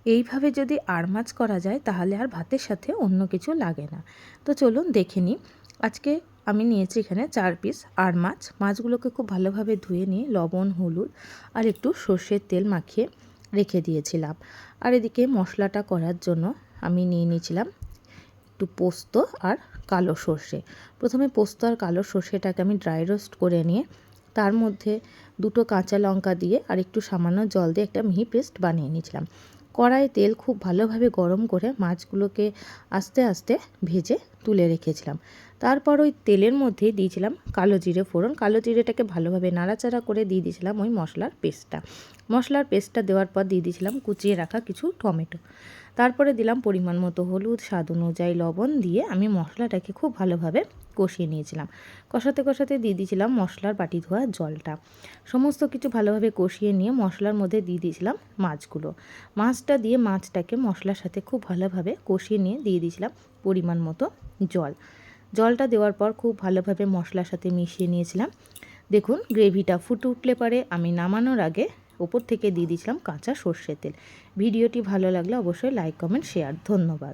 এইভাবে যদি আর মাছ করা যায় তাহলে আর ভাতের সাথে অন্য কিছু লাগে না। তো চলুন দেখে নিই। আজকে আমি নিয়েছি এখানে 4 পিস আর মাছ। মাছগুলোকে খুব ভালোভাবে ধুয়ে নিয়ে লবণ, হলুদ আর একটু সর্ষের তেল মাখিয়ে রেখে দিয়েছিলাম। আর এদিকে মশলাটা করার জন্য আমি নিয়ে নিয়েছিলাম একটু পোস্ত আর কালো সর্ষে। প্রথমে পোস্ত আর কালো সর্ষেটাকে আমি ড্রাই রোস্ট করে নিয়ে তার মধ্যে 2টো কাঁচা লঙ্কা দিয়ে আর একটু সামান্য জল দিয়ে একটা মিহি পেস্ট বানিয়ে নিয়েছিলাম। কড়াইয়ে তেল খুব ভালোভাবে গরম করে মাছগুলোকে আস্তে আস্তে ভেজে তুলে রেখেছিলাম। তারপর ওই তেলের মধ্যে দিয়েছিলাম কালো জিরে ফোড়ন। কালো জিরেটাকে ভালোভাবে নাড়াচাড়া করে দিয়ে দিয়েছিলাম ওই মশলার পেস্টটা। মশলার পেস্টটা দেওয়ার পর দিয়ে দিয়েছিলাম কুচিয়ে রাখা কিছু টমেটো। তারপরে দিলাম পরিমাণ মতো হলুদ, স্বাদ অনুযায়ী লবণ দিয়ে আমি মশলাটাকে খুব ভালোভাবে কষিয়ে নিয়েছিলাম। কষাতে কষাতে দিয়ে দিয়েছিলাম মশলার বাটি ধোয়া জলটা। সমস্ত কিছু ভালোভাবে কষিয়ে নিয়ে মশলার মধ্যে দিয়ে দিয়েছিলাম মাছগুলো। মাছটা দিয়ে মাছটাকে মশলার সাথে খুব ভালোভাবে কষিয়ে নিয়ে দিয়ে দিয়েছিলাম পরিমাণ মতো জল। জলটা দেওয়ার পর খুব ভালোভাবে মশলার সাথে মিশিয়ে নিয়েছিলাম। দেখুন গ্রেভিটা ফুটে উঠলে পরে আমি নামানোর আগে ওপর থেকে দিয়ে দিয়েছিলাম কাঁচা সর্ষের তেল। ভিডিওটি ভালো লাগলে অবশ্যই লাইক, কমেন্ট, শেয়ার। ধন্যবাদ।